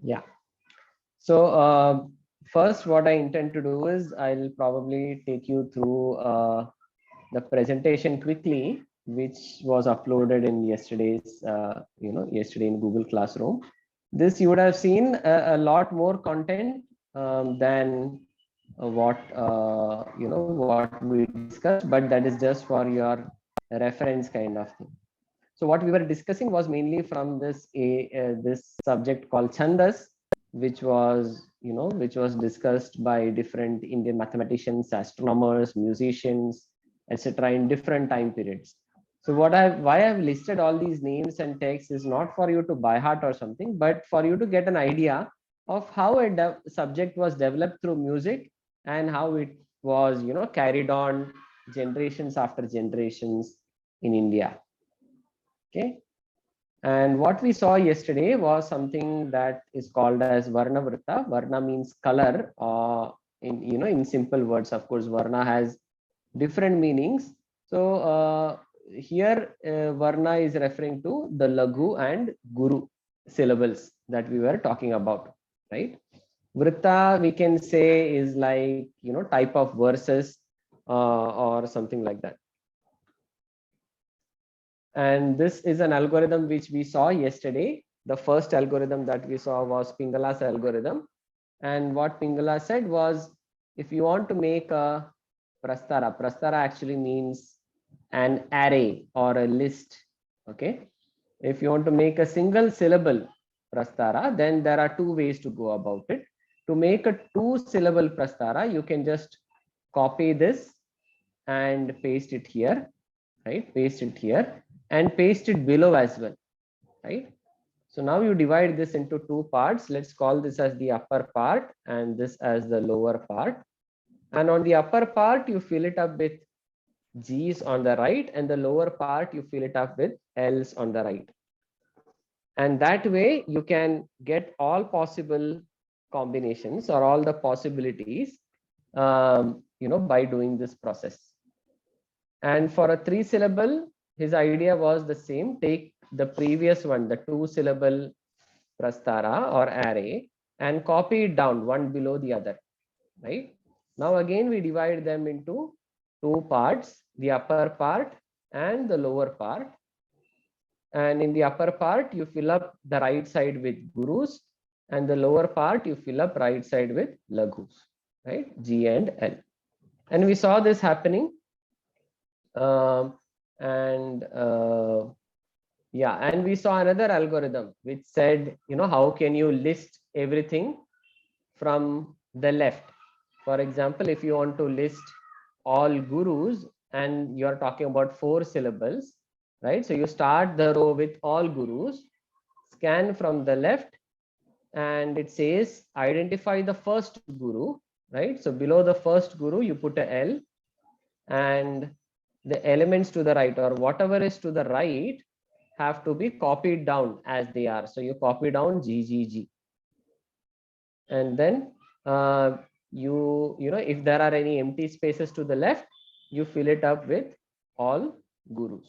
Yeah. So first, what I intend to do is I'll probably take you through the presentation quickly, which was uploaded in yesterday's, yesterday in Google Classroom. This you would have seen a lot more content than what we discussed, but that is just for your reference kind of thing. So what we were discussing was mainly from this subject called Chandas, which was discussed by different Indian mathematicians, astronomers, musicians, etc. in different time periods. So why I've listed all these names and texts is not for you to by heart or something, but for you to get an idea of how a subject was developed through music and how it was carried on generations after generations in India. Okay. And what we saw yesterday was something that is called as Varna Vritta. Varna means color. In simple words, of course, Varna has different meanings. So here, Varna is referring to the Laghu and Guru syllables that we were talking about, right? Vritta, we can say, is like type of verses or something like that. And this is an algorithm which we saw yesterday. The first algorithm that we saw was Pingala's algorithm. And what Pingala said was, if you want to make a prastara actually means an array or a list. Okay. If you want to make a single syllable prastara, then there are two ways to go about it. To make a two-syllable prastara, you can just copy this and paste it here, right? Paste it here and paste it below as well, right? So now you divide this into two parts. Let's call this as the upper part and this as the lower part. And on the upper part, you fill it up with G's on the right, and the lower part, you fill it up with L's on the right. And that way you can get all possible combinations or all the possibilities, by doing this process. And for a three-syllable, his idea was the same. Take the previous one, the two-syllable prastara or array, and copy it down one below the other, right? Now again, we divide them into two parts, the upper part and the lower part. And in the upper part, you fill up the right side with gurus, and the lower part, you fill up right side with laghus, right? G and L. And we saw this happening. And we saw another algorithm which said, how can you list everything from the left? For example, if you want to list all gurus and you're talking about 4 syllables, right? So you start the row with all gurus, scan from the left, and it says identify the first guru, right? So below the first guru, you put a L, and the elements to the right or whatever is to the right have to be copied down as they are. So you copy down GGG, and then if there are any empty spaces to the left, you fill it up with all gurus.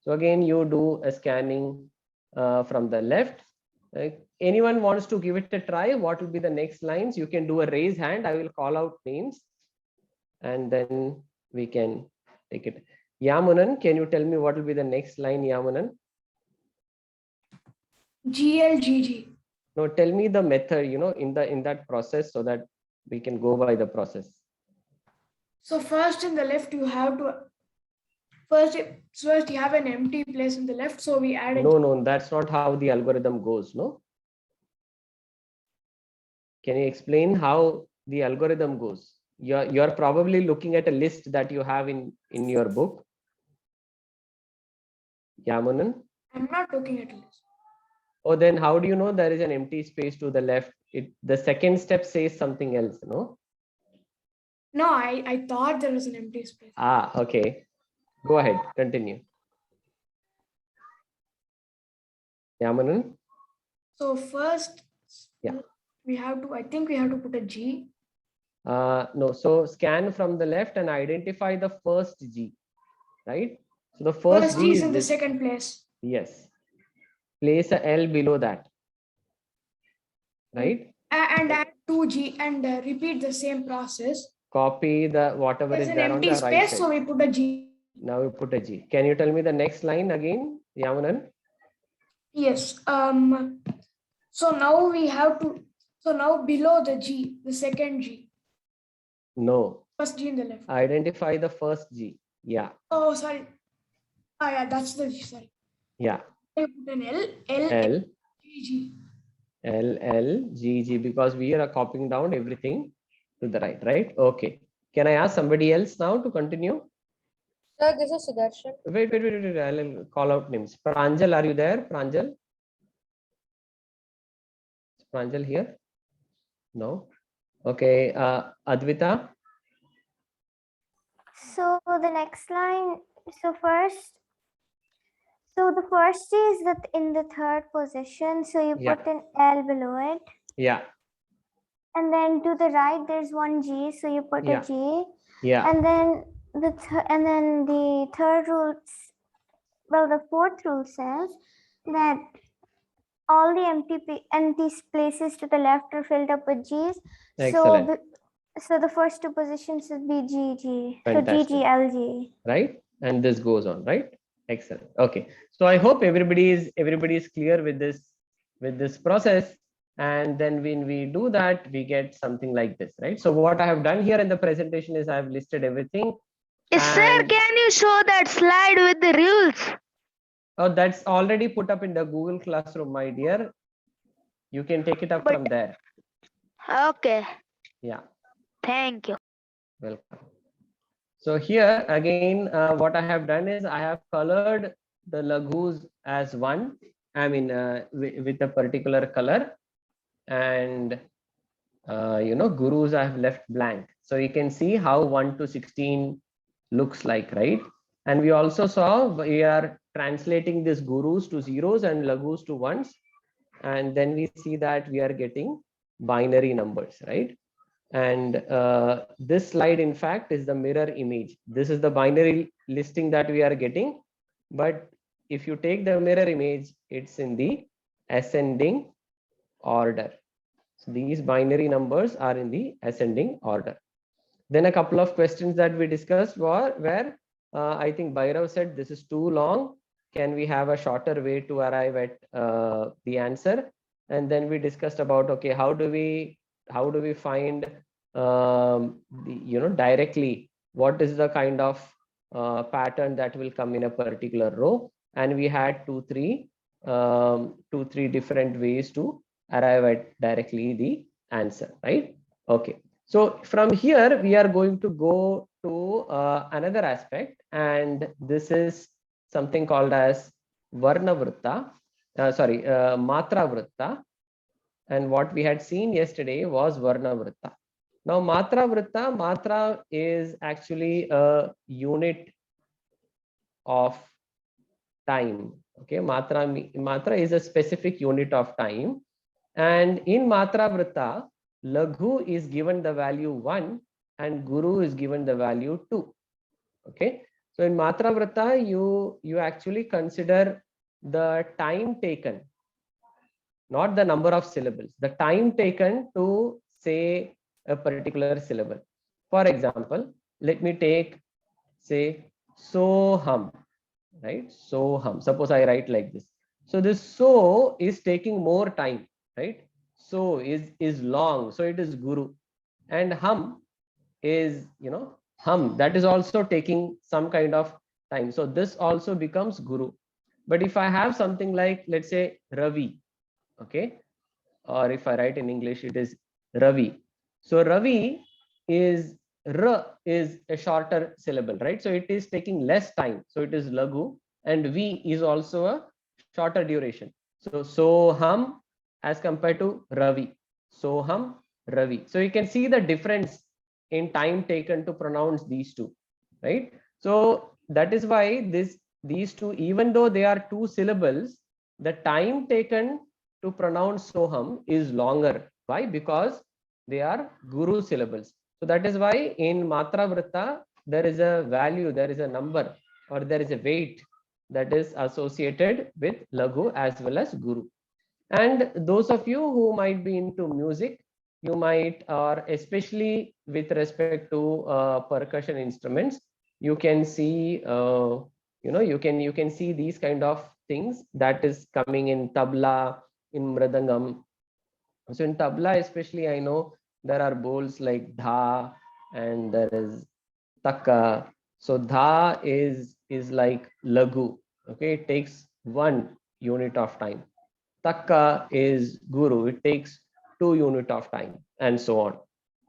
So again, you do a scanning from the left. Anyone wants to give it a try? What will be the next lines? You can do a raise hand. I will call out names, and then we can take it. Yamunan, can you tell me what will be the next line, Yamunan? GLGG. No, tell me the method, in that process, so that we can go by the process. So first in the left, you have to first you have an empty place in the left, so we add. No, that's not how the algorithm goes. No. Can you explain how the algorithm goes? You're probably looking at a list that you have in your book. Yamunan? I'm not looking at a list. Oh, then how do you know there is an empty space to the left? The second step says something else, no? No, I thought there was an empty space. Okay. Go ahead, continue. Yamunan? So first, yeah, I think we have to put a G. No, so scan from the left and identify the first G, right? So the first G is in the second place. Yes. Place a L below that. right? And add 2G and repeat the same process. Copy the whatever There's is an there on empty the right space, so side. we put a G. Now we put a G. Can you tell me the next line again, Yamunan? Yes. So now we have to. So now below the G, the second G. No. First G in the left. Identify the first G. Yeah. Oh, sorry. Ah, yeah, that's the G. Sorry. Yeah. I put an L, L, G, G. L, L, G, G, because we are copying down everything to the right, right? Okay. Can I ask somebody else now to continue? Sir, this is Sudarshan. Wait. I'll call out names. Pranjal, are you there? Pranjal? Is Pranjal here? No. Okay. Advita? So the next line, so the first is that in the third position, so you Yeah. put an L below it. Yeah. And then to the right, there's one G, so you put Yeah. a G. Yeah. And then the third rule, well, the fourth rule says that all the empty places to the left are filled up with G's. Excellent. So the first two positions would be G, G. Fantastic. So G, G, L, G. Right? And this goes on, right? Excellent. Okay. So I hope everybody is clear with this process. And then when we do that, we get something like this, right? So what I have done here in the presentation is I've listed everything. Sir, And- can you show that slide with the rules? Oh, that's already put up in the Google Classroom, my dear. You can take it up from there. Okay, Yeah. thank you. Welcome. So here again, what I have done is I have colored the laghus as one. I mean, with a particular color, and gurus I have left blank. So you can see how 1 to 16 looks like, right? And we also saw we are translating these gurus to zeros and laghus to ones, and then we see that we are getting binary numbers, right? And this slide in fact is the mirror image. This is the binary listing that we are getting, but if you take the mirror image, it's in the ascending order. So these binary numbers are in the ascending order. Then a couple of questions that we discussed were where I think Bhairav said this is too long, can we have a shorter way to arrive at the answer? And then we discussed about, okay, how do we find directly what is the kind of pattern that will come in a particular row? And we had two three different ways to arrive at directly the answer, right? Okay, so from here we are going to go to another aspect, and this is something called as varna vritta, matra vritta. And what we had seen yesterday was varna vritta. Now matra is actually a unit of time. Okay, matra is a specific unit of time, and in matra vritta, laghu is given the value 1 and guru is given the value 2. Okay, so in matra vritta, you actually consider the time taken, not the number of syllables, the time taken to say a particular syllable. For example, let me take, say, soham, right? Soham. Suppose I write like this. So this so is taking more time, right? So is long, so it is guru. And hum is, hum, that is also taking some kind of time. So this also becomes guru. But if I have something like, let's say, Ravi, okay, or if I write in English, it is Ravi. So Ravi is is a shorter syllable, right? So it is taking less time. So it is Lagu, and V is also a shorter duration. So Soham as compared to Ravi. Soham, Ravi. So you can see the difference in time taken to pronounce these two, right? So that is why these two, even though they are two syllables, the time taken to pronounce Soham is longer. Why? Because they are guru syllables. So that is why in Matra Vritta, there is a value, there is a number, or there is a weight that is associated with Lagu as well as Guru. And those of you who might be into music, you might, or especially with respect to percussion instruments, you can see, you can see these kind of things that is coming in tabla, in mridangam. So in tabla, especially, I know there are bowls like dha, and there is taka. So dha is like lagu. Okay, it takes 1 unit of time. Taka is guru. It takes 2 unit of time, and so on.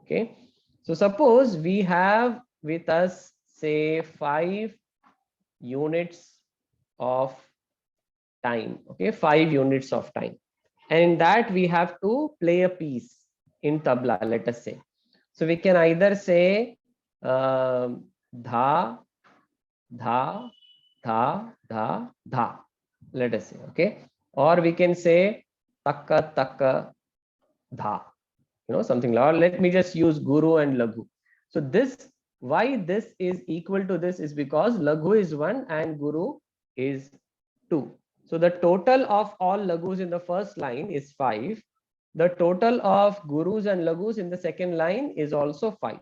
Okay. So suppose we have with us, say, 5 units of time. Okay, 5 units of time. And in that we have to play a piece in tabla, let us say. So we can either say dha, dha, dha, dha, dha, let us say, okay. Or we can say taka, taka, dha, something like, or let me just use guru and lagu. So this, why this is equal to this is because lagu is 1 and guru is 2. So the total of all lagus in the first line is 5. The total of gurus and lagus in the second line is also 5.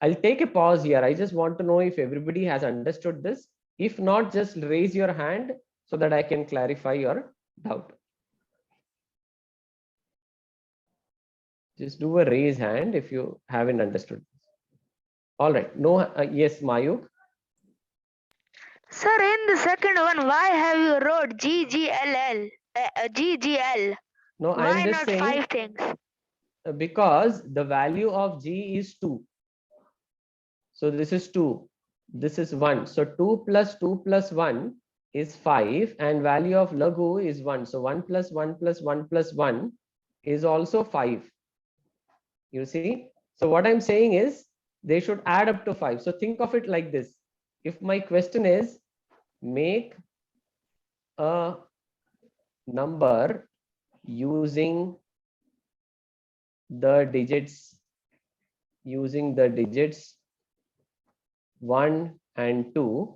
I'll take a pause here. I just want to know if everybody has understood this. If not, just raise your hand so that I can clarify your doubt. Just do a raise hand if you haven't understood. All right. No, yes, Mayuk. Sir, in the second one, why have you wrote GGLL? GGL? No, I am Why just not saying 5 things? because the value of G is 2. So this is 2. This is 1. So 2 plus 2 plus 1 is 5, and value of lagu is 1. So 1 plus 1 plus 1 plus 1 is also 5. You see? So what I'm saying is they should add up to 5. So think of it like this. If my question is make a number using the digits 1 and 2,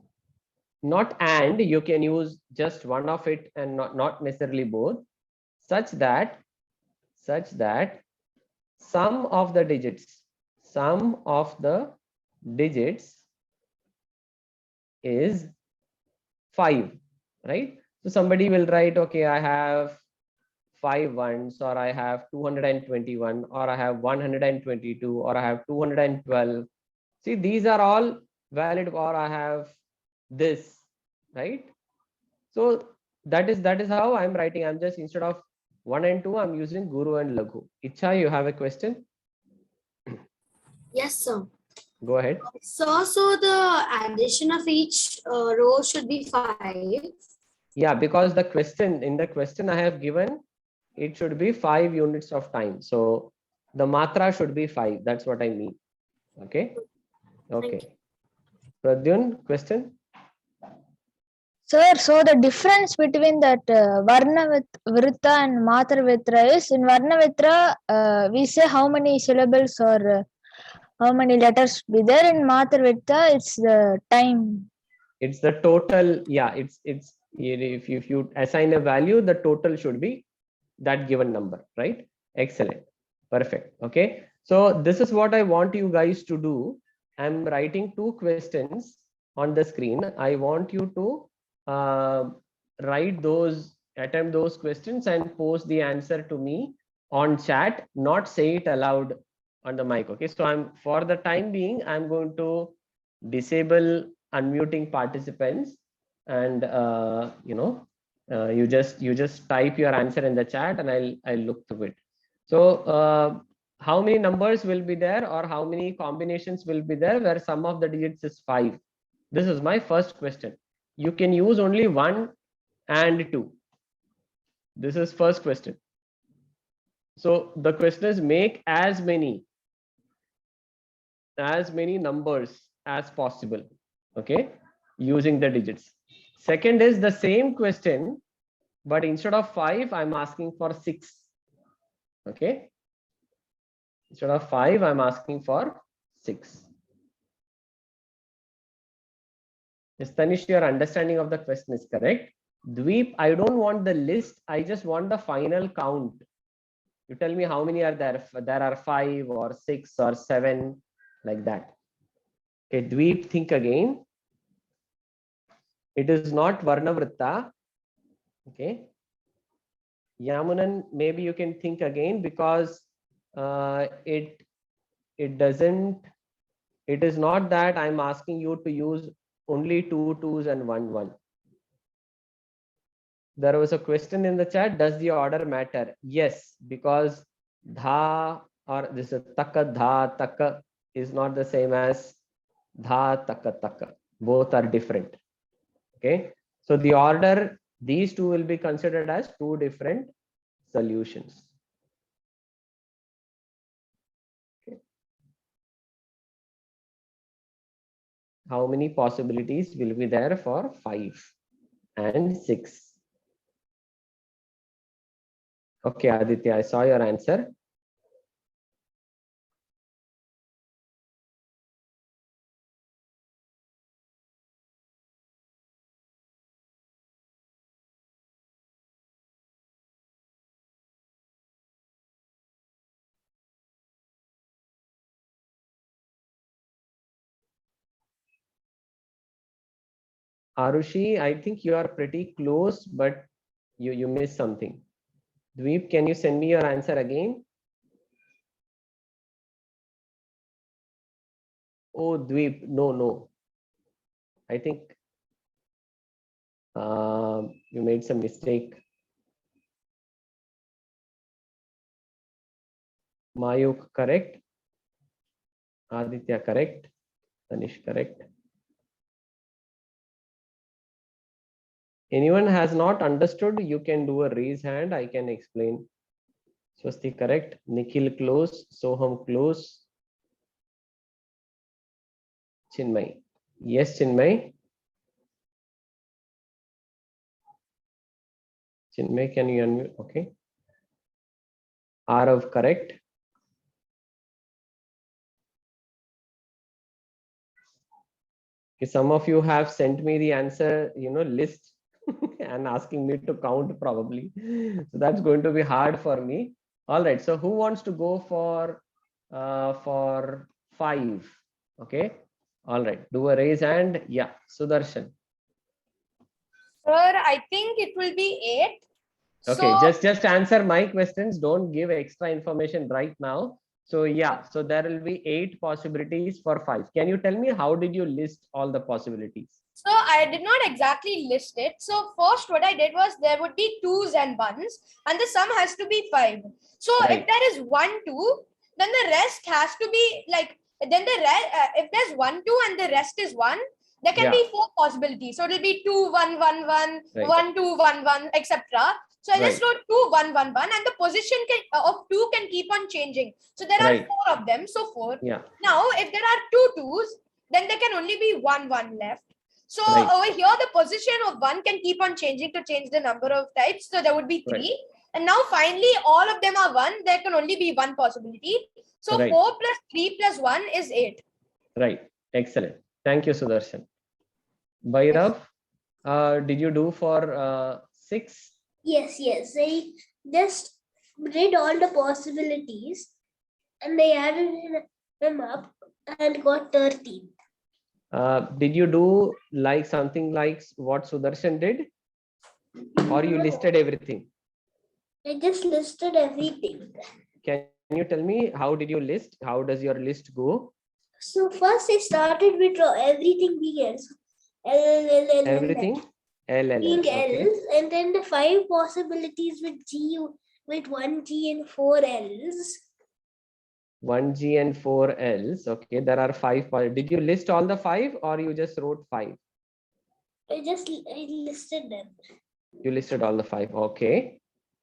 not and, you can use just one of it and not necessarily both, such that sum of the digits is 5, right? So somebody will write, okay, I have 5 ones, or I have 221, or I have 122, or I have 212. See, these are all valid, or I have this, right? So that is how I'm writing. I'm just, instead of 1 and 2, I'm using guru and lagu. Icha, you have a question? Yes, sir. Go ahead. So the addition of each row should be 5. Yeah, because in the question I have given, it should be 5 units of time. So the matra should be 5. That's what I mean. Okay. Okay. Pradyun, question? Sir, so the difference between that Varna Vritta and Matra Vitra is, in Varna Vitra, we say how many syllables or how many letters be there. In Matra Vritta, it's the time. It's the total. Yeah, it's if you assign a value, the total should be that given number, right? Excellent. Perfect. Okay. So this is what I want you guys to do. I'm writing 2 questions on the screen. I want you to attempt those questions and post the answer to me on chat, not say it aloud on the mic. Okay. So for the time being, I'm going to disable unmuting participants, and you just type your answer in the chat, and I'll look through it. So how many numbers will be there, or how many combinations will be there where sum of the digits is 5? This is my first question. You can use only 1 and 2. This is first question. So the question is, make as many numbers as possible, okay, using the digits. Second is the same question, but instead of 5, I'm asking for 6. Okay, instead of 5, I'm asking for 6. Is Tanish, your understanding of the question is correct? Dweep, I don't want the list. I just want the final count. You tell me how many are there. There are 5 or 6 or 7, like that. Okay, Dweep, think again. It is not Varnavritta. Okay. Yamunan, maybe you can think again, because it is not that I'm asking you to use only 2 2s and 1 1. There was a question in the chat, does the order matter? Yes, because dha or this is taka dha taka is not the same as dha taka taka. Both are different. Okay, so the order, these two will be considered as two different solutions. Okay. How many possibilities will be there for 5 and 6? Okay, Aditya, I saw your answer. Arushi, I think you are pretty close, but you missed something. Dweep, can you send me your answer again? Oh, Dweep, no. I think you made some mistake. Mayuk, correct. Aditya, correct. Tanish, correct. Anyone has not understood, you can do a raise hand. I can explain. Swasti, correct. Nikhil, close. Soham, close. Chinmay. Yes, Chinmay. Chinmay, can you unmute? Okay. Arav, correct. Okay, some of you have sent me the answer, list and asking me to count probably. So that's going to be hard for me. All right. So who wants to go for 5? Okay. All right. Do a raise hand. Yeah. Sudarshan. Sir, I think it will be 8. Okay, So, just answer my questions. Don't give extra information right now. So yeah, so there will be 8 possibilities for 5. Can you tell me how did you list all the possibilities? so I did not exactly list it. So first what I did was there would be 2s and 1s and the sum has to be 5. So Right. if there is 1, 2, then the rest has to be like, then the rest, if there's 1, 2 and the rest is 1, there can be 4 possibilities. So it will be 2, 1, 1, 1, Right. 1, 2, 1, 1, etc. So I just Right. wrote 2, 1, 1, 1 and the position of 2 can keep on changing. So there are Right. 4 of them. So 4. Yeah. Now if there are 2 2s, then there can only be 1 1 left. So Right. over here, the position of 1 can keep on changing to change the number of types. So there would be 3. Right. And now finally, all of them are 1. There can only be 1 possibility. So Right. 4 plus 3 plus 1 is 8. Right. Excellent. Thank you, Sudarshan. Bhairav, did you do for 6? Yes. I just read all the possibilities and I added them up and got 13. Did you do like something like what Sudarshan did, or you No. listed everything? I just listed everything. Can you tell me how did you list? How does your list go? So first I started with everything being else. Everything LL. Being Okay. else, and then the 5 possibilities with G, with 1G and 4 L's. 1G and 4 L's. Okay, there are 5. Did you list all the 5 or you just wrote 5? I listed them. You listed all the 5. Okay.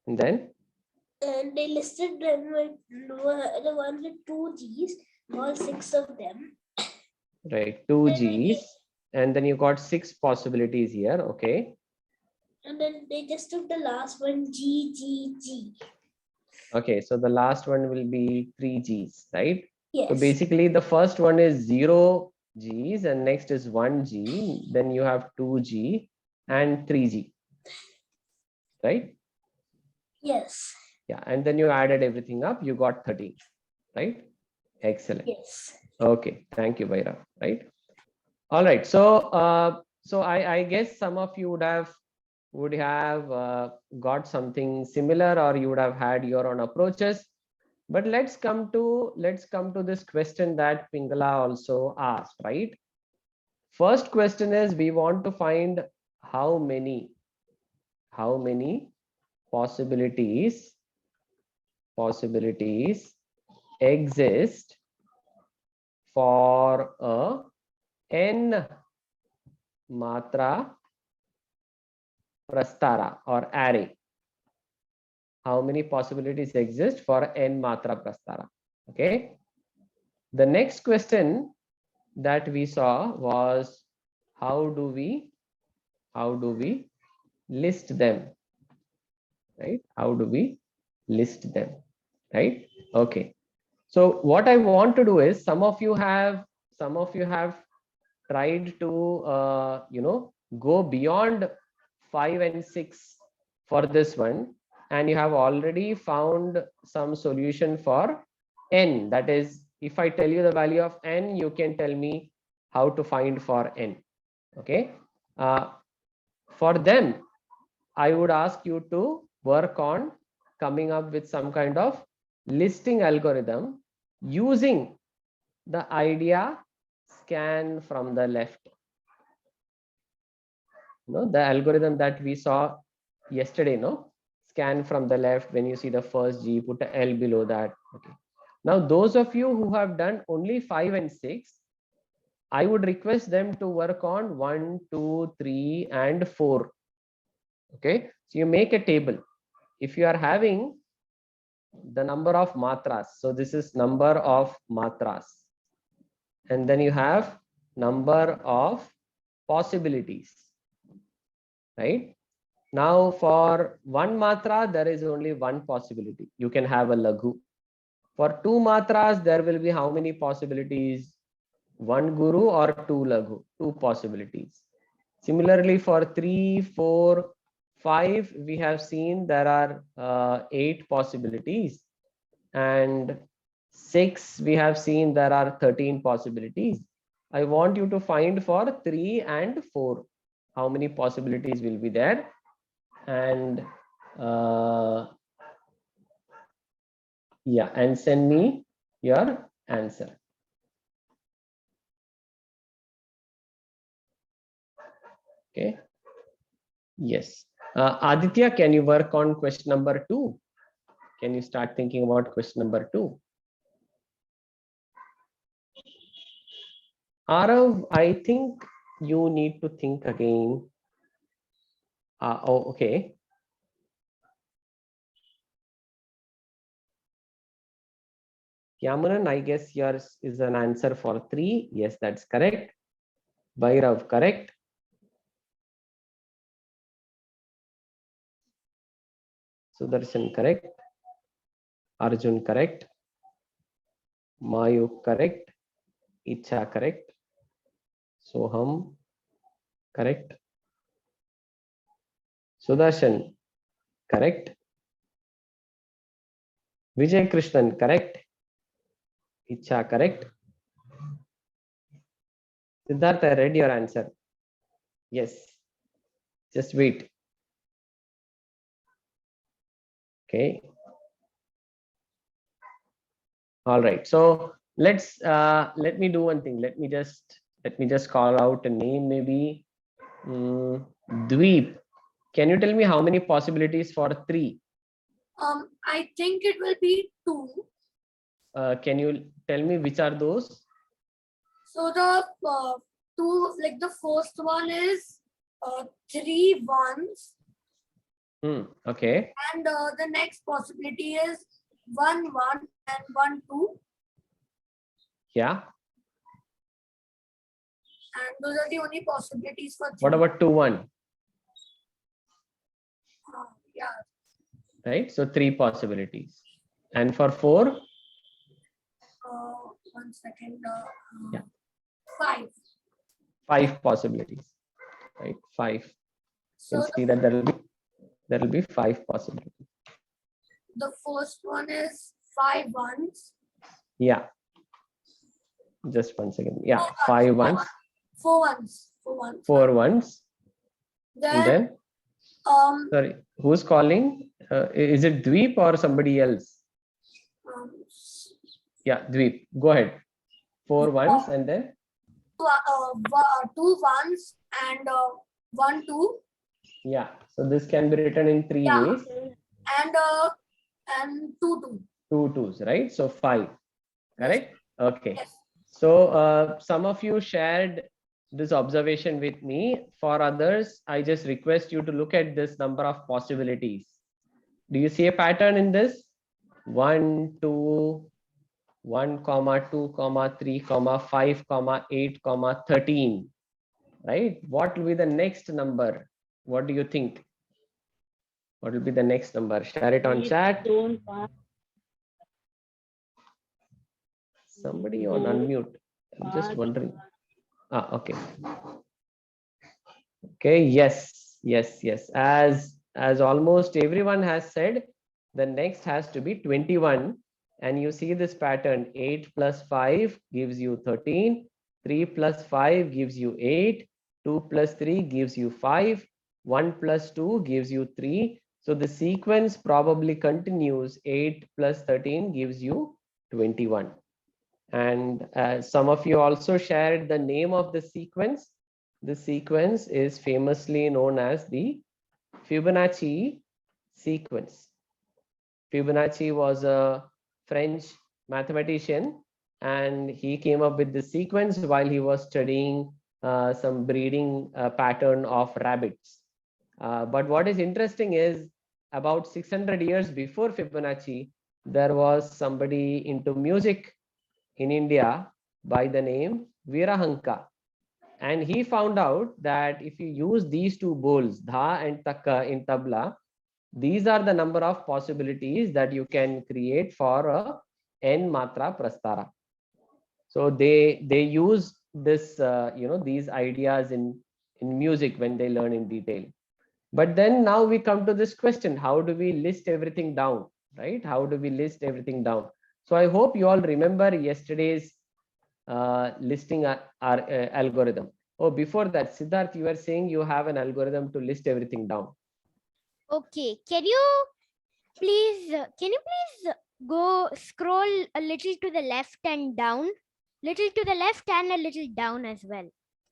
And then? And I listed them with the ones with 2 G's, all 6 of them. Right, 2 G's. And then you got 6 possibilities here. Okay. And then they just took the last one, G, G, G. Okay, so the last one will be 3 G's, right? Yes. So basically the first one is 0 G's and next is 1 G. Then you have 2 G and 3 G. right? Yes. Yeah, and then you added everything up, you got 13, right? Excellent. Yes. Okay, thank you, Bhairav, right? All right, so I guess some of you would have got something similar, or you would have had your own approaches. But let's come to this question that Pingala also asked, right? First question is, we want to find how many possibilities exist for a n matra prastara or array. How many possibilities exist for n matra prastara? Okay. The next question that we saw was, how do we list them, right? How do we list them, right? Okay. So what I want to do is, some of you have tried to go beyond 5 and 6 for this one, and you have already found some solution for n. That is, if I tell you the value of n, you can tell me how to find for n. Okay. For them, I would ask you to work on coming up with some kind of listing algorithm using the idea scan from the left. The algorithm that we saw yesterday, scan from the left. When you see the first G, put a L below that. Okay. Now, those of you who have done only 5 and 6, I would request them to work on 1, 2, 3, and 4. Okay. So you make a table. If you are having the number of matras, so this is number of matras, and then you have number of possibilities, right? Now for one matra, there is only one possibility. You can have a laghu. For two matras, there will be how many possibilities? One guru or two laghu, two possibilities. Similarly, for 3, 4, 5, we have seen there are 8 possibilities, and 6, we have seen there are 13 possibilities. I want you to find for 3 and 4 how many possibilities will be there, and yeah, and send me your answer. Okay. Yes. Aditya, can you work on question number 2? Can you start thinking about question number 2? Arav, I think you need to think again. Oh, okay. Yamanan, I guess yours is an answer for 3. Yes, that's correct. Bhairav, correct. Sudarshan, correct. Arjun, correct. Mayu, correct. Icha, correct. Soham, correct. Sudarshan, correct. Vijay Krishnan, correct. Icha, correct. Siddharth, I read your answer. Yes. Just wait. Okay. All right. So let me do one thing. Let me just call out a name, maybe. Dweep. Can you tell me how many possibilities for 3? I think it will be 2. Can you tell me which are those? So the 2, like the first one is 3 ones, Okay. and the next possibility is 1 1 and 1 2, Yeah. and those are the only possibilities for 3. What about 2 1? Yeah. Right. So 3 possibilities. And for 4? 1 second. Yeah. 5. 5 possibilities. Right. 5. So You can see that there will be There will be 5 possibilities. The first one is 5 ones. Yeah. Just 1 second. Yeah, 5 ones, 4 ones. 4 ones. 4 ones. And Then then, sorry, who's calling? Is it Dweep or somebody else? um, Yeah, Dweep. Go ahead. 4 ones and then 2 ones and 1 2 yeah. So this can be written in 3 Yeah. ways. and 2 2. 2 twos, right? So 5. Correct? Okay. Yes. So some of you shared this observation with me. For others, I just request you to look at this number of possibilities. Do you see a pattern in this? 1, 2, 1, 2, 3, 5, 8, 13. Right? What will be the next number? What do you think? What will be the next number? Share it on chat. Somebody on unmute. I'm just wondering. Okay. Okay. Yes. As almost everyone has said, the next has to be 21. And you see this pattern: 8 plus 5 gives you 13. 3 plus 5 gives you 8. 2 plus 3 gives you 5. 1 plus 2 gives you 3. So the sequence probably continues. 8 plus 13 gives you 21. And some of you also shared the name of the sequence. The sequence is famously known as the Fibonacci sequence. Fibonacci was a French mathematician, and he came up with the sequence while he was studying some breeding pattern of rabbits. But what is interesting is, about 600 years before Fibonacci, there was somebody into music in India by the name Virahanka. And he found out that if you use these two bowls, dha and takka in tabla, these are the number of possibilities that you can create for a n matra prastara. So they use this, these ideas in music when they learn in detail. But then now we come to this question: how do we list everything down, right? How do we list everything down? So I hope you all remember yesterday's listing our algorithm. Oh, before that, Siddharth, you were saying you have an algorithm to list everything down. Okay, can you please go scroll a little to the left and down, little to the left and a little down as well.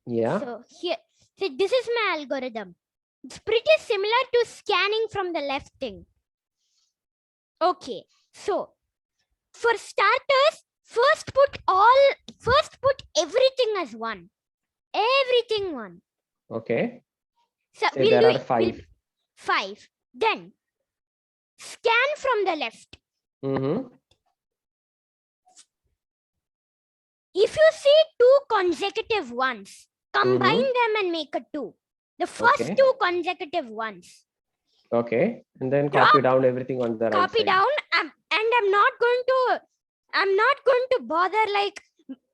Yeah. So here, so this is my algorithm. It's pretty similar to scanning from the left thing. Okay, so for starters, first put everything as 1. Everything 1. Okay. So Say there are 5. 5. Then scan from the left. If you see 2 consecutive ones, combine them and make a 2. The first 2 consecutive ones. Okay. And then copy down everything on the right Copy side. down, and I'm not going to bother like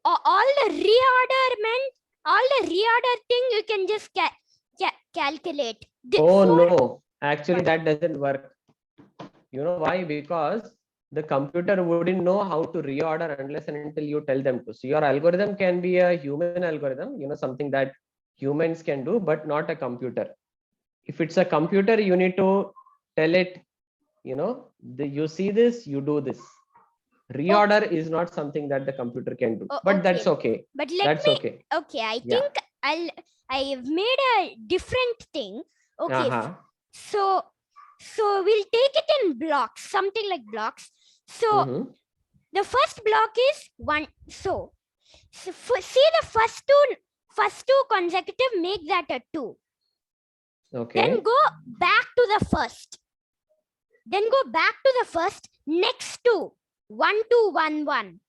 all the reorderment, all the reorder thing. You can just calculate. No, actually that doesn't work. You know why? Because the computer wouldn't know how to reorder unless and until you tell them to. So your algorithm can be a human algorithm, something that humans can do, but not a computer. If it's a computer, you need to tell it, you see this, you do this. Reorder is not something that the computer can do, but that's okay. But okay. Okay, I think I've made a different thing. Okay, so we'll take it in blocks, something like blocks. So the first block is 1. So see the first two consecutive, make that a 2. Okay. Then go back to the first. Next to 1 2 1 1.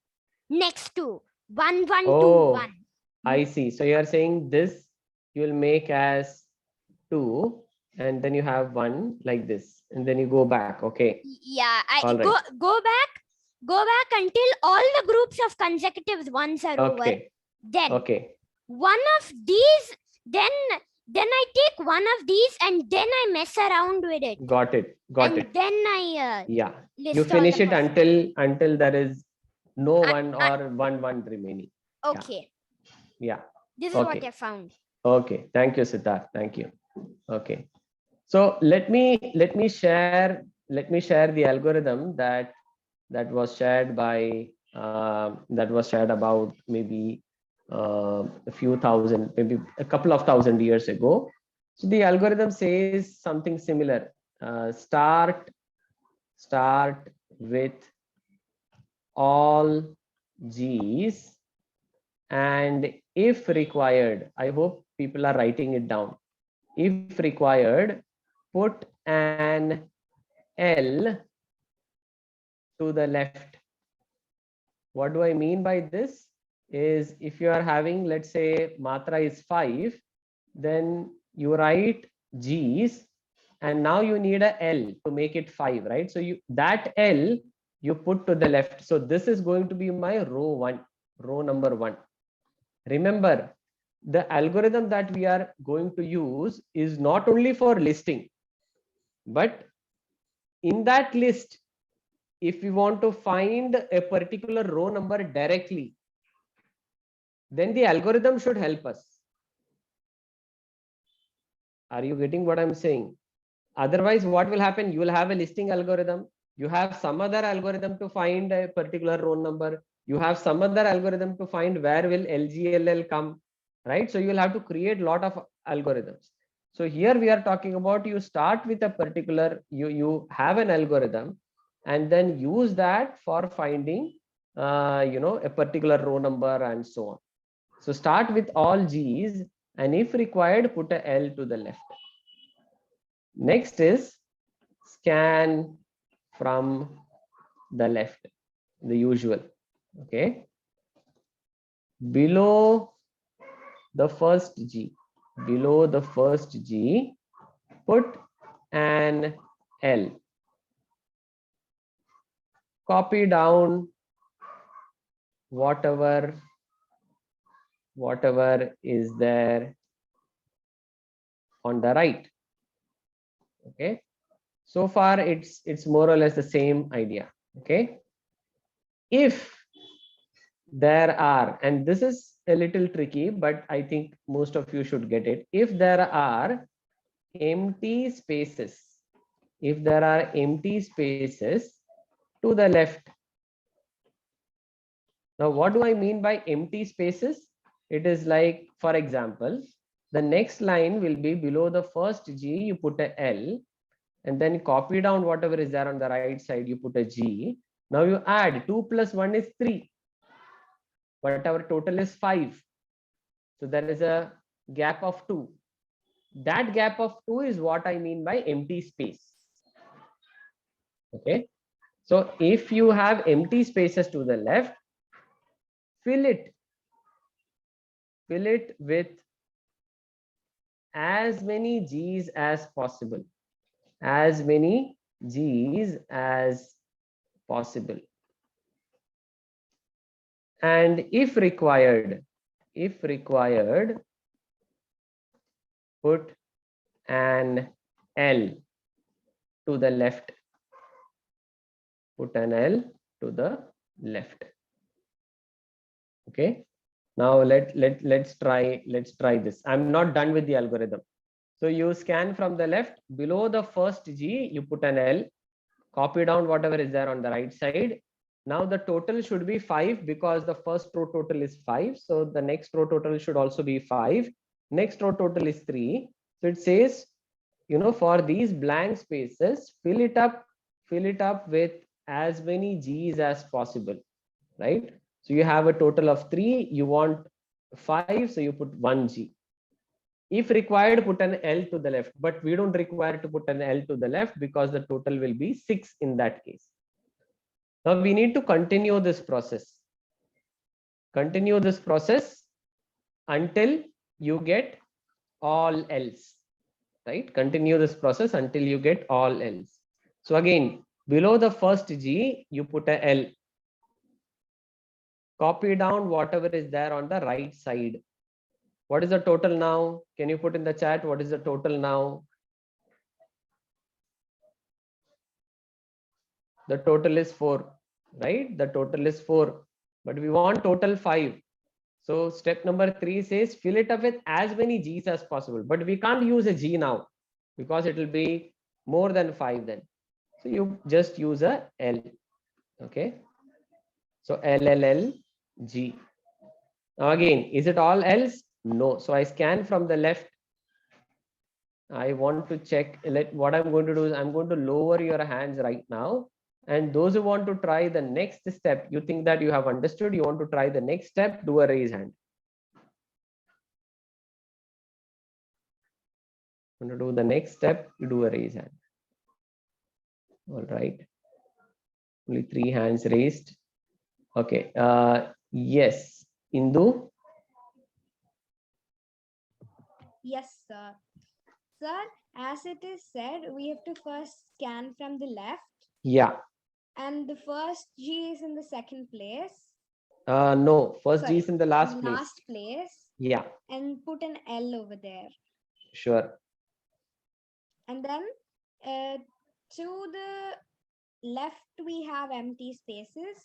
Next to 1 1 2 1. I see. So you are saying this you will make as 2, and then you have 1 like this, and then you go back. Okay. Yeah, go back until all the groups of consecutive ones are over. Then one of these, then then I take one of these and then I mess around with it. Got it. And then I Yeah. list You all finish the it until there is no one or one remaining. Okay. Yeah. This is Okay. what I found. Okay. Thank you, Siddharth. Thank you. Okay. So let me share the algorithm that was shared by that was shared about maybe a few thousand, maybe a couple of thousand years ago. So the algorithm says something similar. Start with all G's, and if required, I hope people are writing it down. If required, put an L to the left. What do I mean by this? Is if you are having, let's say, matra is 5, then you write G's, and now you need a L to make it 5, right? So that L you put to the left. So this is going to be my row number 1. Remember, the algorithm that we are going to use is not only for listing, but in that list, if we want to find a particular row number directly, then the algorithm should help us. Are you getting what I'm saying? Otherwise, what will happen? You will have a listing algorithm. You have some other algorithm to find a particular row number. You have some other algorithm to find where will LGLL come, right? So you will have to create a lot of algorithms. So here we are talking about, you start with a particular, you have an algorithm, and then use that for finding a particular row number and so on. So start with all G's, and if required, put a L to the left. Next is scan from the left, the usual. Okay. Below the first G, put an L. Copy down whatever is there on the right. Okay, so far it's more or less the same idea. Okay, if there are, and this is a little tricky, but I think most of you should get it. If there are empty spaces, to the left. Now, what do I mean by empty spaces? It is like, for example, the next line will be below the first G, you put a L, and then copy down whatever is there on the right side, you put a G. Now you add 2 plus 1 is 3, but our total is 5. So there is a gap of 2. That gap of 2 is what I mean by empty space. Okay, so if you have empty spaces to the left, fill it with as many G's as possible. And if required, put an L to the left. Okay, now let's try this. I'm not done with the algorithm. So you scan from the left, below the first G, you put an L, copy down whatever is there on the right side. Now the total should be 5 because the first row total is 5. So the next row total should also be 5. Next row total is 3. So it says, for these blank spaces, fill it up with as many G's as possible, right? So you have a total of 3, you want 5, so you put 1 G. If required, put an L to the left, but we don't require to put an L to the left because the total will be 6 in that case. Now we need to continue this process. Until you get all else, right? Continue this process until you get all else. So again, below the first G, you put a L. Copy down whatever is there on the right side. What is the total now? Can you put in the chat? What is the total now? The total is 4, right? The total is 4, but we want total 5. So step number 3 says fill it up with as many G's as possible, but we can't use a G now because it will be more than 5 then. So you just use a L. Okay. So L, L, L, G. Now again, is it all else? No. So I scan from the left. I want to check. What I'm going to do is I'm going to lower your hands right now. And those who want to try the next step, you think that you have understood, you want to try the next step, do a raise hand. Want to do the next step, you do a raise hand. All right. Only 3 hands raised. Okay. Yes. Indu? Yes, sir. Sir, as it is said, we have to first scan from the left. Yeah. And the first G is in the second place. No, first G is Sorry, in the last last place. Yeah. And put an L over there. Sure. And then to the left, we have empty spaces.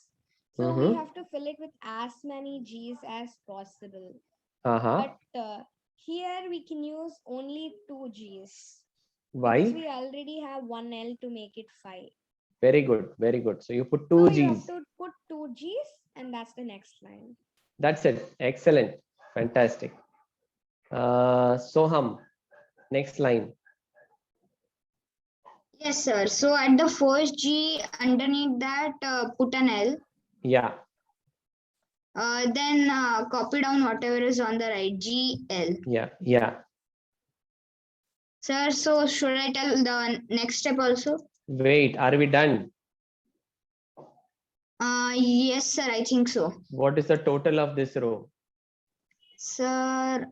So we have to fill it with as many G's as possible. But here we can use only 2 G's. Why? Because we already have 1 L to make it 5. Very good. Very good. So you put 2 So G's. you have to put 2 G's and that's the next line. That's it. Excellent. Fantastic. Soham, next line. Yes, sir. So at the first G, underneath that, put an L. Yeah. Then copy down whatever is on the right, G, L. Yeah. Yeah. Sir, so should I tell the next step also? Wait, are we done? Yes, sir, I think so. What is the total of this row? Sir,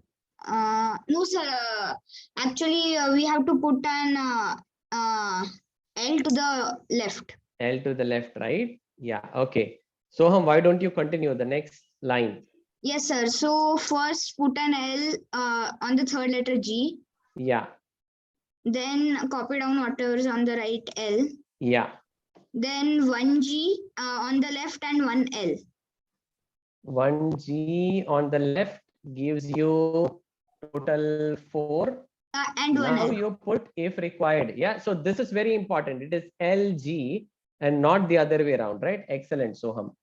no, sir. Actually, we have to put an L to the left. L to the left, right? Yeah. Okay. Soham, why don't you continue the next line? Yes, sir. So first put an L on the third letter G. Yeah. Then copy down whatever is on the right, L. Yeah. Then 1 G on the left and 1 L. 1 G on the left gives you total 4. And 1 now L. You put if required. Yeah. So this is very important. It is LG and not the other way around, right? Excellent, Soham.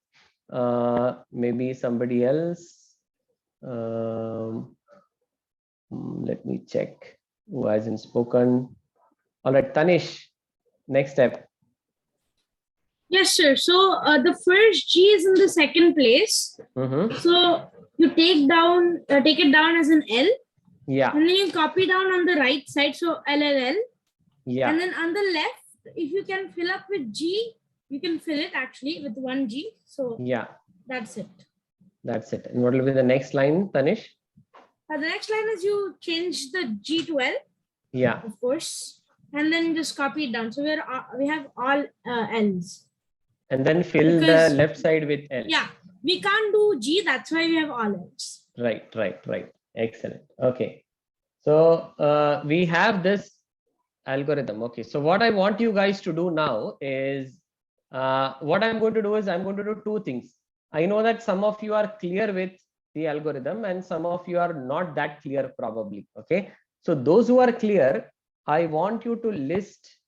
Maybe somebody else. Let me check who hasn't spoken. All right, Tanish, next step. Yes, sir. So the first G is in the second place. So you take it down as an L. Yeah. And then you copy down on the right side. So LLL. Yeah. And then on the left, if you can fill up with G, you can fill it actually with 1 G. So yeah, that's it. That's it. And what will be the next line, Tanish? The next line is you change the G to L. Yeah. Of course. And then just copy it down. So we have all L's. And then fill the left side with L. Yeah. We can't do G. That's why we have all L's. Right. Excellent. Okay. So we have this algorithm. Okay. So what I want you guys to do now is what I'm going to do is I'm going to do 2 things. I know that some of you are clear with the algorithm and some of you are not that clear probably. Okay. So those who are clear, I want you to list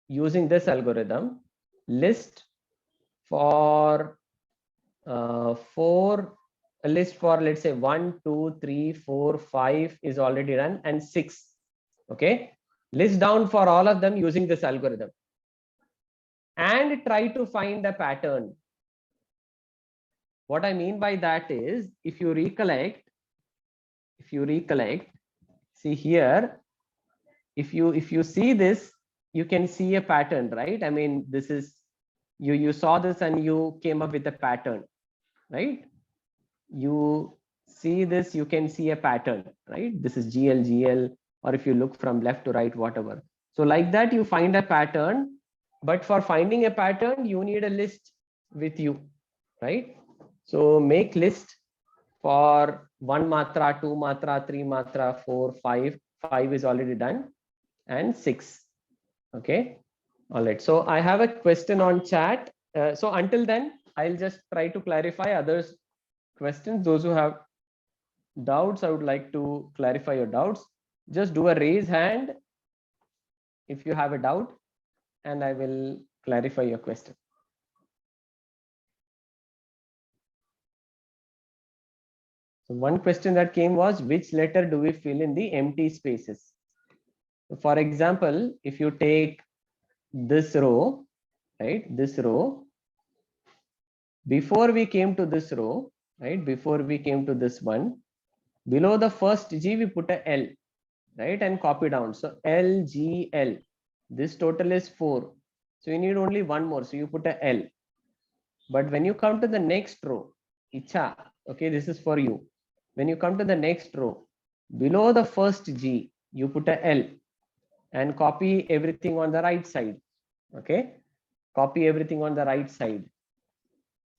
using this algorithm, list for a list for, let's say 1, 2, 3, 4, 5 is already done and 6. Okay. List down for all of them using this algorithm and try to find a pattern. What I mean by that is, if you recollect, see here, if you see this, you can see a pattern, right? I mean, this is, you saw this and you came up with a pattern, right? You see this, you can see a pattern, right? This is GL, or if you look from left to right, whatever. So like that, you find a pattern, but for finding a pattern, you need a list with you, right? So make list for 1 matra, 2 matra, 3 matra, 4, 5. 5 is already done, and 6. Okay. All right. So I have a question on chat. So until then, I'll just try to clarify others' questions. Those who have doubts, I would like to clarify your doubts. Just do a raise hand if you have a doubt, and I will clarify your question. So one question that came was, which letter do we fill in the empty spaces? So for example, if you take this row, right, this row, before we came to this row, right, before we came to this one, below the first G, we put a L, right, and copy down. So L, G, L. This total is 4. So you need only one more. So you put a L. But when you come to the next row, Icha, okay, this is for you. When you come to the next row, below the first G, you put a L and copy everything on the right side. Okay, copy everything on the right side.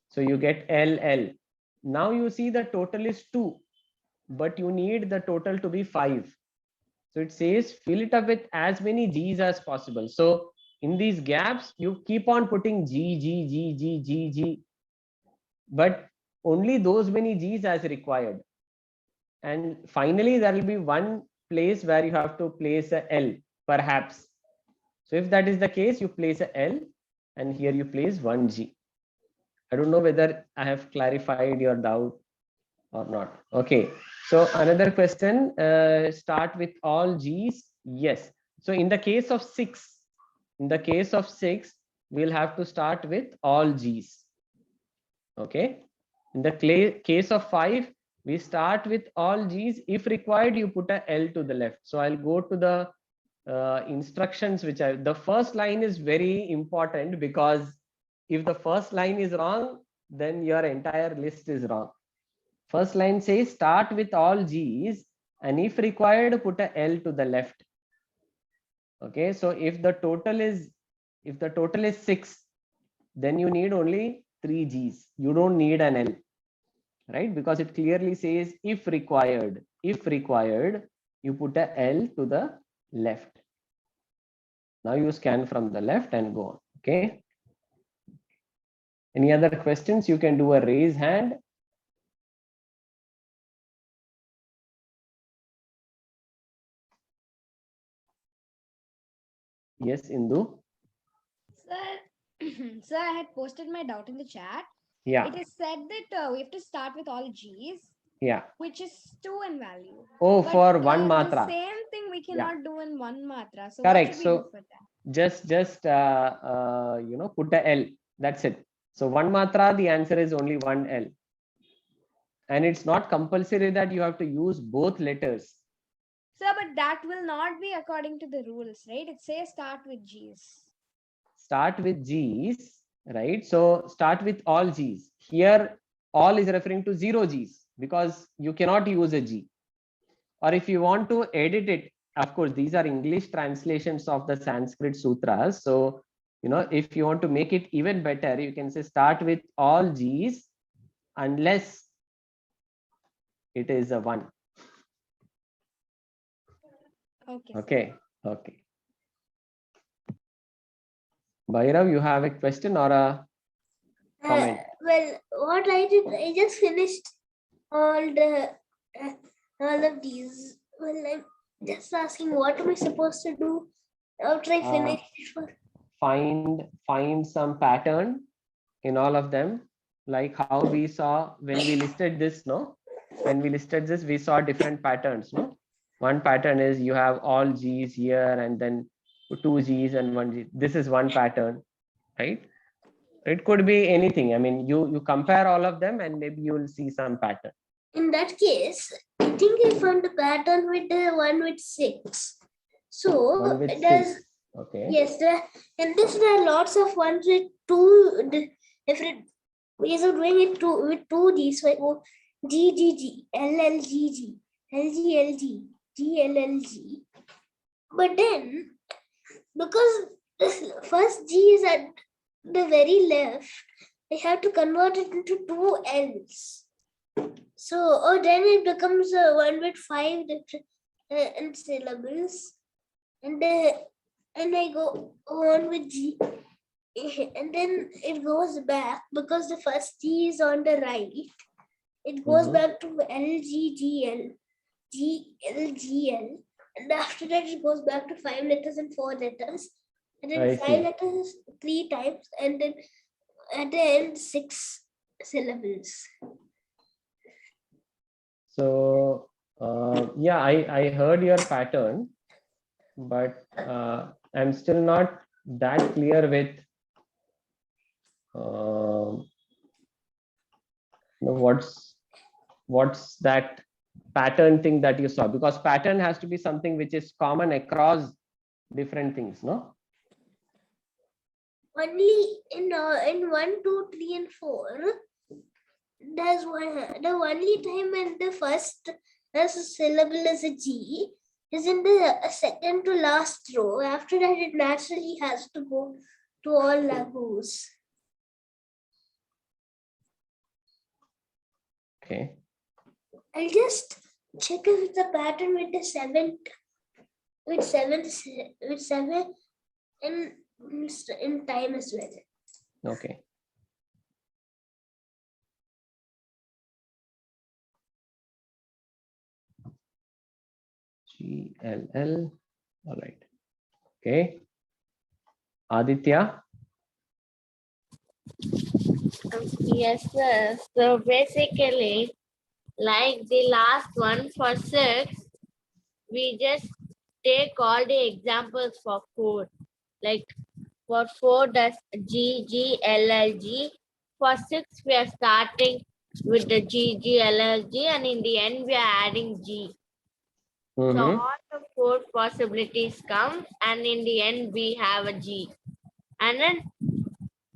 So you get L, L. Now you see the total is 2, but you need the total to be 5. So it says fill it up with as many G's as possible. So in these gaps, you keep on putting G, G, G, G, G, G, but only those many G's as required. And finally, there will be one place where you have to place a L, perhaps. So if that is the case, you place a L, and here you place 1 G. I don't know whether I have clarified your doubt or not. Okay. So another question, start with all G's. Yes. So in the case of 6, we'll have to start with all G's. Okay. In the case of 5, we start with all G's. If required, you put a L to the left. So I'll go to the instructions, the first line is very important, because if the first line is wrong, then your entire list is wrong. First line says start with all G's, and if required, put a L to the left. Okay, so if the total is 6, then you need only 3 G's. You don't need an L, right? Because it clearly says if required, you put a L to the left. Now you scan from the left and go on. Okay. Any other questions? You can do a raise hand. Yes, Indu. Sir, sir, I had posted my doubt in the chat. Yeah. It is said that we have to start with all G's. Yeah. Which is 2 in value. Oh, but, for 1 matra. The same thing we cannot do in 1 matra. So correct. What should we do for that? Just put a L. That's it. So 1 matra, the answer is only 1 L. And it's not compulsory that you have to use both letters. Sir, but that will not be according to the rules, right? It says start with G's. Start with G's, right? So start with all G's. Here, all is referring to 0 G's, because you cannot use a G. Or if you want to edit it, of course, these are English translations of the Sanskrit sutras. So, if you want to make it even better, you can say start with all G's unless it is a 1. Okay. Okay. Bhairav, you have a question or a comment? Well, what I did, I just finished all of these. Well, I'm just asking, what am I supposed to do after I finish it? Find some pattern in all of them, like how we saw when we listed this. When we listed this, we saw different patterns. One pattern is you have all G's here, and then 2 G's and 1 G. This is one pattern, right? It could be anything. I mean, you compare all of them, and maybe you will see some pattern. In that case, I think I found the pattern with the one with 6. So one with 6. Okay. Yes, in this there are lots of ones with 2 different ways of doing it with 2 G's. So G G G, L L G G, L G L G, G L L G. But then, because the first G is at the very left, I have to convert it into 2 L's. So then it becomes one with 5 different syllables, and I go on with G, and then it goes back because the first G is on the right. It goes back to LGGL, GLGL, and after that it goes back to 5 letters and 4 letters, and then I 5 see. letters 3 times, and then at the end 6 syllables. So yeah, I heard your pattern, but I'm still not that clear with what's that pattern thing that you saw, because pattern has to be something which is common across different things, no? Only in 1, 2, 3, and 4. There's the only time when the first syllable is a G is in the second to last row. After that, it naturally has to go to all lagoos. Okay. I'll just check if the pattern with the seven in time as well. Okay. GLL. All right. Okay. Aditya. Yes, sir. So basically, like the last one for 6, we just take all the examples for 4. Like for 4, that's G, G, L, L, G. For 6, we are starting with the G, G, L, L, G, and in the end, we are adding G. So all the 4 possibilities come, and in the end, we have a G. And then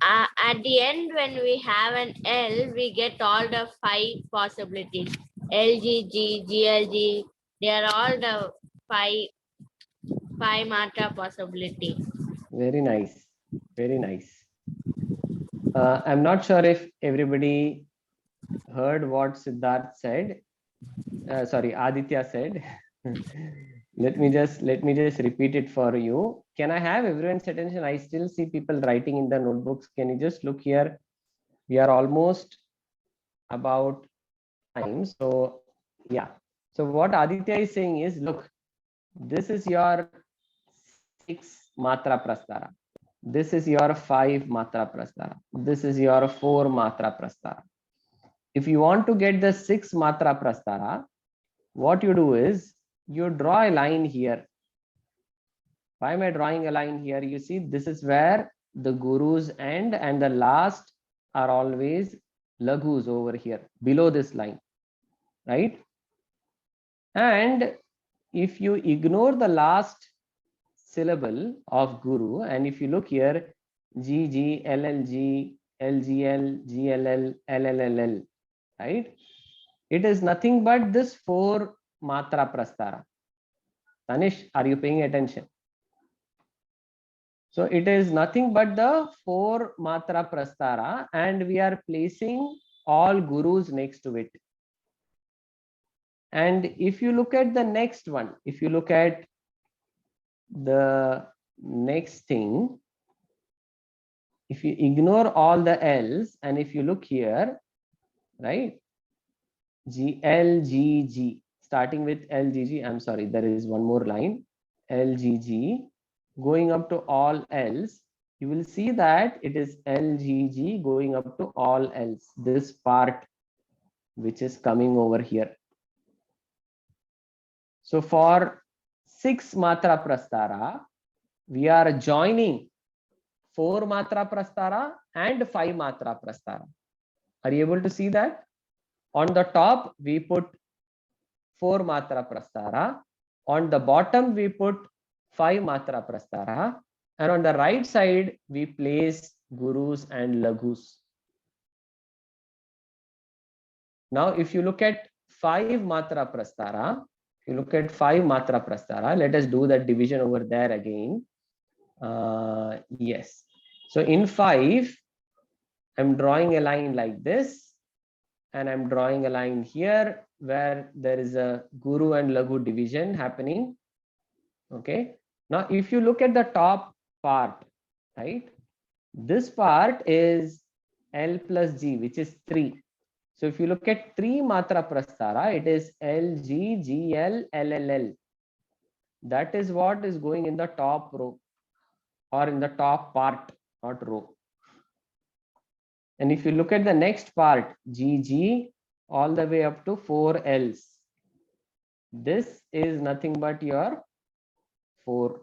at the end, when we have an L, we get all the 5 possibilities. LGG, GLG, they are all the 5 matra possibilities. Very nice. Very nice. I'm not sure if everybody heard what Siddharth said. Sorry, Aditya said. let me just repeat it for you. Can I have everyone's attention? I still see people writing in the notebooks. Can you just look here? We are almost about time. So yeah. So what Aditya is saying is, look, this is your 6 matra prastara. This is your 5 matra prastara. This is your 4 matra prastara. If you want to get the 6 matra prastara, what you do is you draw a line here. Why am I drawing a line here? You see, this is where the guru's end and the last are always laghus over here below this line, right? And if you ignore the last syllable of guru, and if you look here, GG, LLG, LGL, GLL, LLLL, right? It is nothing but this 4 matra prastara. Tanish, are you paying attention? So it is nothing but the 4 matra prastara, and we are placing all gurus next to it. And if you look at the next one, if you look at the next thing, if you ignore all the L's, and if you look here, right, GLGG, starting with LGG, I'm sorry, there is one more line, LGG, going up to all L's, you will see that it is LGG going up to all L's, this part which is coming over here. So for 6 matra prastara, we are joining 4 matra prastara and 5 matra prastara. Are you able to see that? On the top, we put 4 matra prastara. On the bottom, we put 5 matra prastara. And on the right side, we place gurus and laghus. Now, if you look at 5 matra prastara, let us do that division over there again. Yes. So in 5, I'm drawing a line like this. and I'm drawing a line here where there is a Guru and Laghu division happening. Okay. Now, if you look at the top part, right, this part is L plus G, which is 3. So if you look at 3 matra prastara, it is L, G, G, L, L, L, L. That is what is going in the top row or in the top part, not row. And if you look at the next part, GG, all the way up to 4 L's, this is nothing but your 4,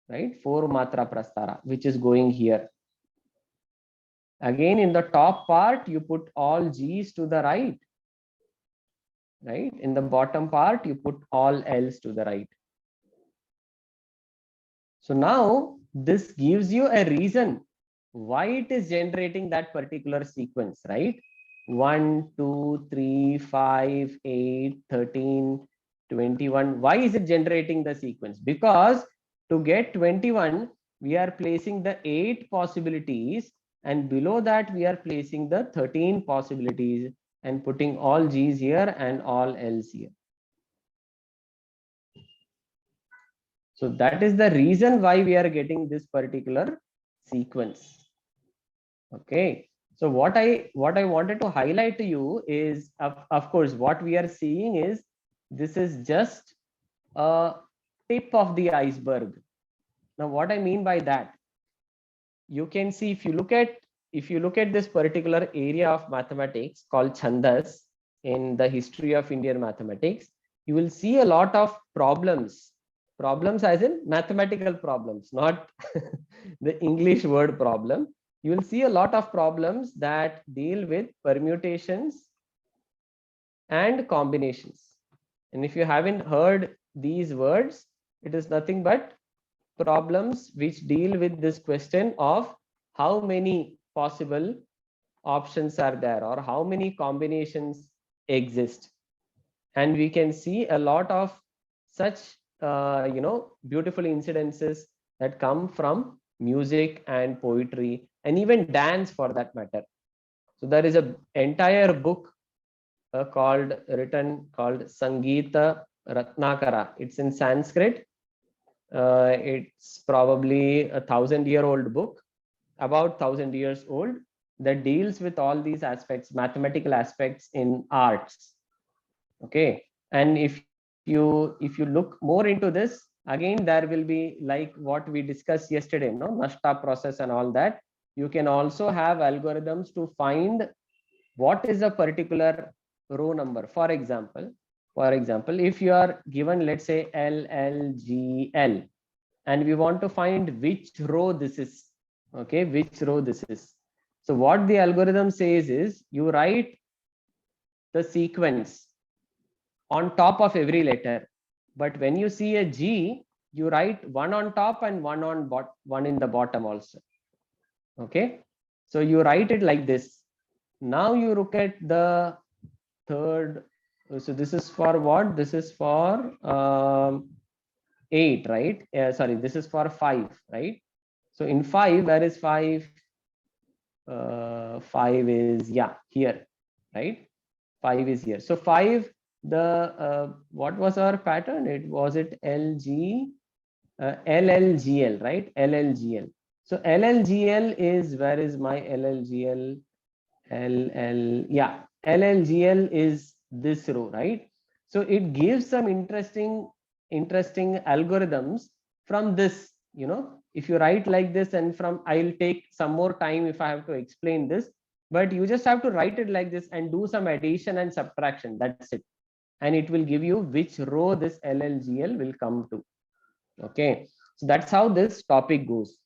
right? 4 matra prastara, which is going here. Again, in the top part, you put all G's to the right, right? In the bottom part, you put all L's to the right. So now this gives you a reason why it is generating that particular sequence, right? 1, 2, 3, 5, 8, 13, 21. Why is it generating the sequence? Because to get 21, we are placing the 8 possibilities, and below that we are placing the 13 possibilities and putting all G's here and all L's here. So that is the reason why we are getting this particular sequence. Okay. So what I wanted to highlight to you is, of course, what we are seeing is this is just a tip of the iceberg. Now, what I mean by that, you can see if you look at this particular area of mathematics called Chandas in the history of Indian mathematics, you will see a lot of problems as in mathematical problems, not the English word problem. You will see a lot of problems that deal with permutations and combinations. And if you haven't heard these words, it is nothing but problems which deal with this question of how many possible options are there or how many combinations exist. And we can see a lot of such beautiful incidences that come from music and poetry and even dance for that matter. So there is an entire book called Sangeeta Ratnakara. It's in Sanskrit. It's probably 1,000-year-old book, about 1,000 years old, that deals with all these aspects, mathematical aspects in arts. Okay. And if you look more into this, again, there will be like what we discussed yesterday, no, Nashta process and all that. You can also have algorithms to find what is a particular row number. For example, if you are given, let's say LLGL, and we want to find which row this is, okay, which row this is. So what the algorithm says is you write the sequence on top of every letter, but when you see a G, you write one on top and one in the bottom also. Okay, so you write it like this. Now you look at the third. So this is for what? This is for 8, right? Sorry, this is for 5, right? So in 5, where is 5? 5 is, yeah, here, right? 5 is here. So 5, the what was our pattern? It was LLGL, right? LLGL. So LLGL is, where is my LLGL? LLGL is this row, right? So it gives some interesting algorithms from this. If you write like this, and from, I'll take some more time if I have to explain this, but you just have to write it like this and do some addition and subtraction. That's it. And it will give you which row this LLGL will come to. Okay, so that's how this topic goes.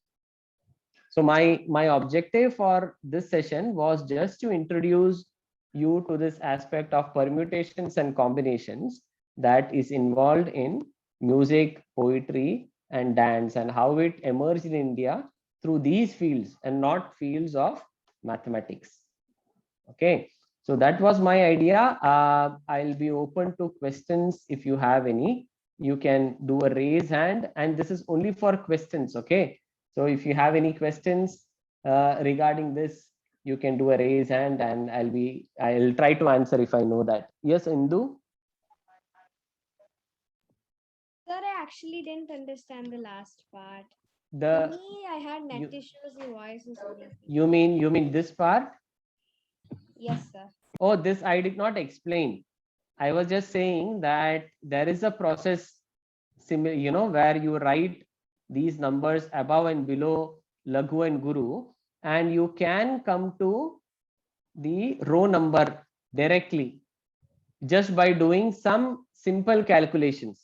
So my objective for this session was just to introduce you to this aspect of permutations and combinations that is involved in music, poetry, and dance, and how it emerged in India through these fields and not fields of mathematics. Okay, so that was my idea. I'll be open to questions if you have any. You can do a raise hand, and this is only for questions. Okay, so if you have any questions regarding this, you can do a raise hand and I'll try to answer if I know that. Yes, Indu? Sir, I actually didn't understand the last part. For The me, I had net issues. The voice is breaking. you mean this part? Yes, sir. Oh, this I did not explain. I was just saying that there is a process similar, where you write these numbers above and below Laghu and Guru, and you can come to the row number directly just by doing some simple calculations.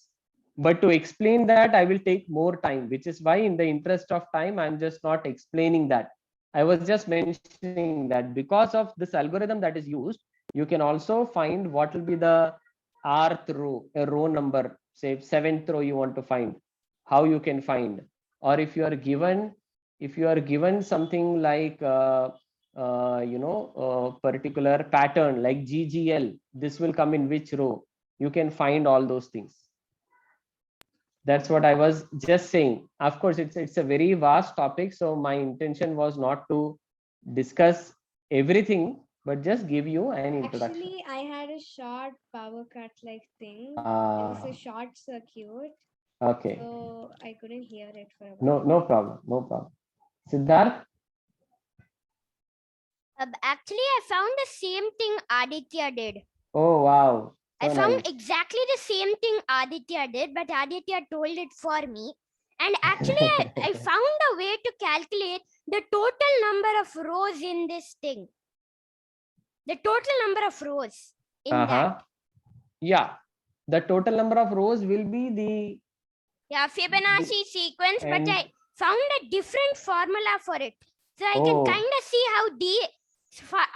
But to explain that, I will take more time, which is why in the interest of time, I'm just not explaining that. I was just mentioning that because of this algorithm that is used, you can also find what will be the rth row, a row number, say 7th row you want to find, how you can find. Or if you are given something like particular pattern like GGL, this will come in which row, you can find all those things. That's what I was just saying. Of course, it's a very vast topic, so my intention was not to discuss everything, but just give you an introduction. Actually, I had a short power cut like thing. It was a short circuit. Okay. So I couldn't hear it for a No while. problem. Siddharth? Actually, I found the same thing Aditya did. Oh, wow. I So found nice. exactly the same thing Aditya did, but Aditya told it for me. And actually, I found a way to calculate the total number of rows in this thing. The total number of rows in that. Yeah. The total number of rows will be the Fibonacci sequence, but and- I found a different formula for it. So I Oh. can kind of see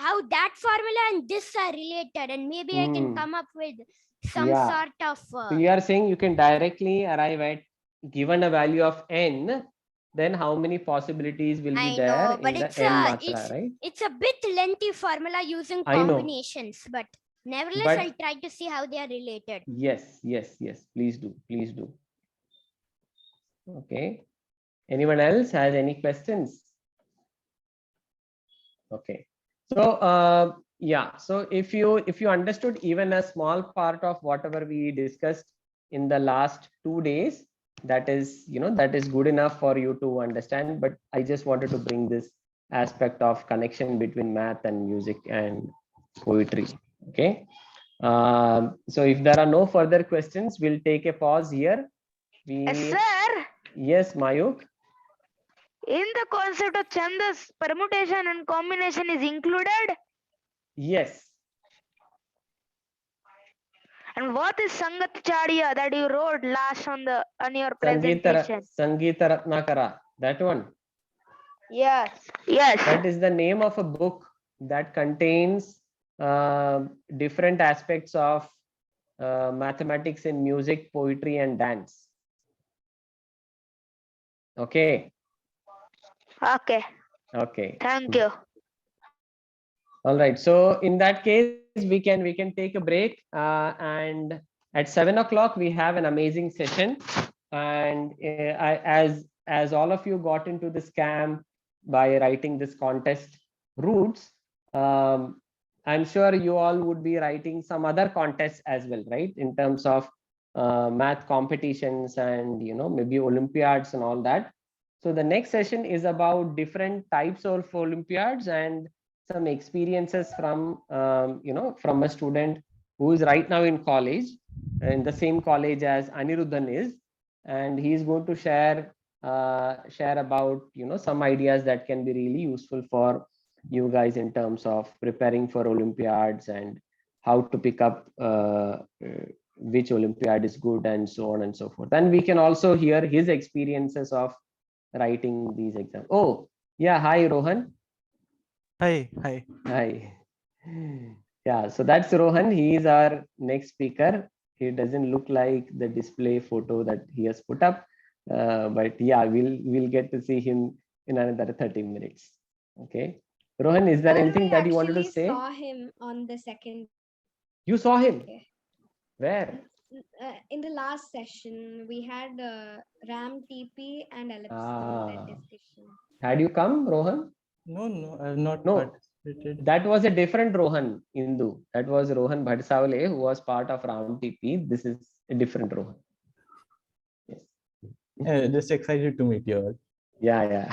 how that formula and this are related, and maybe I can come up with some sort of. So you are saying you can directly arrive at, given a value of n, then how many possibilities will be there but in the it's n a matra, right? it's a bit lengthy formula using I know. combinations, but nevertheless, But- I'll try to see how they are related. Yes. Please do. Okay. Anyone else has any questions? Okay. So so if you understood even a small part of whatever we discussed in the last 2 days, that is good enough for you to understand. But I just wanted to bring this aspect of connection between math and music and poetry. Okay. So if there are no further questions, we'll take a pause here. Sir, Yes, Mayuk. in the concept of chandas, permutation and combination is included. Yes. And what is Sangat Chadia that you wrote last on your presentation? Sangeeta Ratnakara. That one. Yes. That is the name of a book that contains different aspects of mathematics in music, poetry, and dance. Okay. Okay. Thank you. All right. So in that case, we can take a break, and at 7 o'clock we have an amazing session. And as all of you got into the scam by writing this contest routes, I'm sure you all would be writing some other contests as well, right? In terms of math competitions and maybe Olympiads and all that. So the next session is about different types of Olympiads and some experiences from from a student who is right now in college, in the same college as Aniruddhan is, and he is going to share about some ideas that can be really useful for you guys in terms of preparing for Olympiads and how to pick up which Olympiad is good and so on and so forth. And we can also hear his experiences of writing these exams. Oh yeah, hi Rohan. Hi. Yeah, so that's Rohan. He is our next speaker. He doesn't look like the display photo that he has put up, but yeah, we'll get to see him in another 30 minutes. Okay, Rohan, is there anything that you wanted to say? I saw him on the second. You saw him? Okay. Where? In the last session, we had RAM, TP, and ellipse discussion. Had you come, Rohan? No, I have not. No. That was a different Rohan Hindu. That was Rohan Bhadsavale, who was part of Ram TP. This is a different Rohan. Yes. Just excited to meet you all. Yeah.